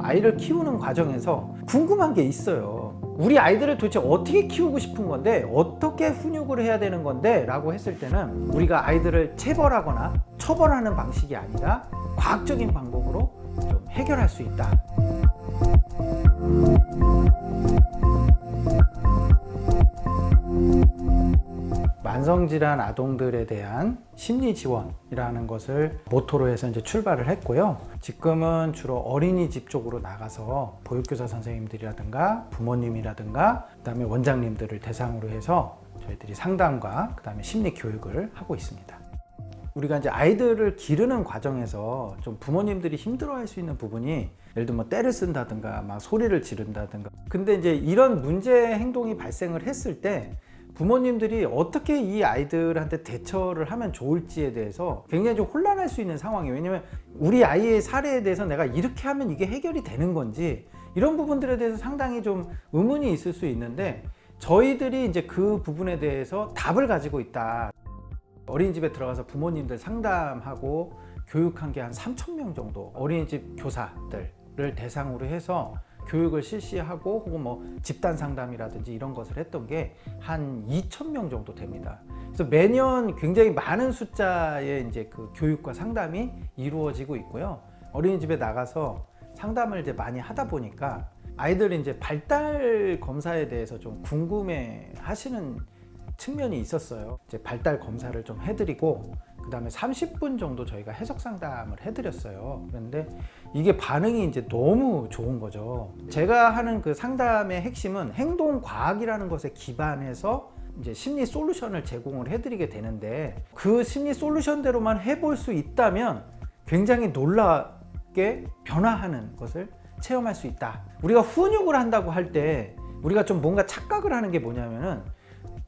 아이를 키우는 과정에서 궁금한 게 있어요. 우리 아이들을 도대체 어떻게 키우고 싶은 건데, 어떻게 훈육을 해야 되는 건데 라고 했을 때는 우리가 아이들을 체벌하거나 처벌하는 방식이 아니라 과학적인 방법으로 좀 해결할 수 있다. 만성질환 아동들에 대한 심리 지원이라는 것을 모토로 해서 이제 출발을 했고요. 지금은 주로 어린이집 쪽으로 나가서 보육교사 선생님들이라든가 부모님이라든가 그다음에 원장님들을 대상으로 해서 저희들이 상담과 그다음에 심리 교육을 하고 있습니다. 우리가 이제 아이들을 기르는 과정에서 좀 부모님들이 힘들어할 수 있는 부분이, 예를 들면 뭐 때를 쓴다든가 막 소리를 지른다든가, 근데 이제 이런 문제 행동이 발생을 했을 때 부모님들이 어떻게 이 아이들한테 대처를 하면 좋을지에 대해서 굉장히 좀 혼란할 수 있는 상황이에요. 왜냐면 우리 아이의 사례에 대해서 내가 이렇게 하면 이게 해결이 되는 건지, 이런 부분들에 대해서 상당히 좀 의문이 있을 수 있는데, 저희들이 이제 그 부분에 대해서 답을 가지고 있다. 어린이집에 들어가서 부모님들 상담하고 교육한 게 한 3,000명 정도 어린이집 교사들을 대상으로 해서 교육을 실시하고, 혹은 뭐 집단 상담이라든지 이런 것을 했던 게 한 2,000명 정도 됩니다. 그래서 매년 굉장히 많은 숫자의 이제 그 교육과 상담이 이루어지고 있고요. 어린이집에 나가서 상담을 이제 많이 하다 보니까 아이들이 이제 발달 검사에 대해서 좀 궁금해 하시는 측면이 있었어요. 이제 발달 검사를 좀 해드리고, 그 다음에 30분 정도 저희가 해석 상담을 해드렸어요. 그런데 이게 반응이 이제 너무 좋은 거죠. 제가 하는 그 상담의 핵심은 행동과학이라는 것에 기반해서 이제 심리 솔루션을 제공을 해드리게 되는데, 그 심리 솔루션대로만 해볼 수 있다면 굉장히 놀랍게 변화하는 것을 체험할 수 있다. 우리가 훈육을 한다고 할 때 우리가 좀 뭔가 착각을 하는 게 뭐냐면은,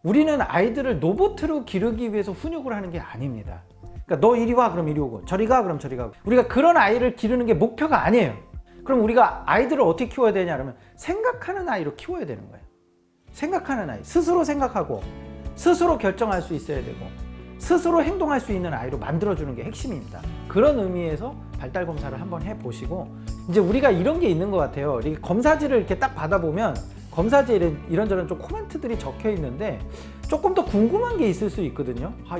우리는 아이들을 로봇으로 기르기 위해서 훈육을 하는 게 아닙니다. 그러니까 너 이리 와 그럼 이리 오고, 저리 가 그럼 저리 가고, 우리가 그런 아이를 기르는 게 목표가 아니에요. 그럼 우리가 아이들을 어떻게 키워야 되냐 그러면 생각하는 아이로 키워야 되는 거예요. 생각하는 아이, 스스로 생각하고 스스로 결정할 수 있어야 되고 스스로 행동할 수 있는 아이로 만들어주는 게 핵심입니다. 그런 의미에서 발달 검사를 한번 해보시고, 이제 우리가 이런 게 있는 것 같아요. 이렇게 검사지를 이렇게 딱 받아보면 검사지에 이런저런 좀 코멘트들이 적혀 있는데 조금 더 궁금한 게 있을 수 있거든요. 아,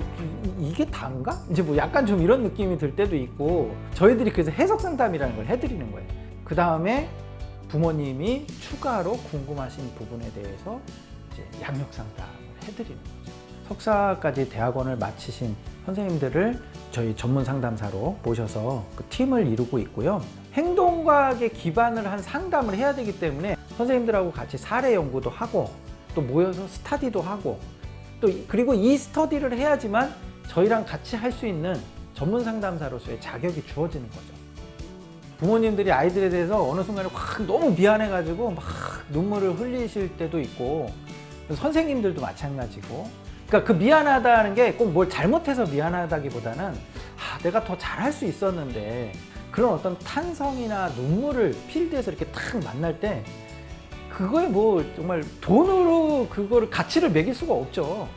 이게 다인가? 이제 뭐 약간 좀 이런 느낌이 들 때도 있고, 저희들이 그래서 해석 상담이라는 걸 해드리는 거예요. 그 다음에 부모님이 추가로 궁금하신 부분에 대해서 이제 양육 상담을 해드리는 거죠. 석사까지 대학원을 마치신 선생님들을 저희 전문 상담사로 모셔서 그 팀을 이루고 있고요. 행동과학에 기반을 한 상담을 해야 되기 때문에 선생님들하고 같이 사례 연구도 하고, 또 모여서 스터디도 하고, 또 그리고 이 스터디를 해야지만 저희랑 같이 할 수 있는 전문 상담사로서의 자격이 주어지는 거죠. 부모님들이 아이들에 대해서 어느 순간에 확 너무 미안해가지고 막 눈물을 흘리실 때도 있고, 선생님들도 마찬가지고, 그러니까 그 미안하다는 게 꼭 뭘 잘못해서 미안하다기보다는 내가 더 잘할 수 있었는데, 그런 어떤 탄성이나 눈물을 필드에서 이렇게 탁 만날 때 그거에 뭐 정말 돈으로 그거를 가치를 매길 수가 없죠.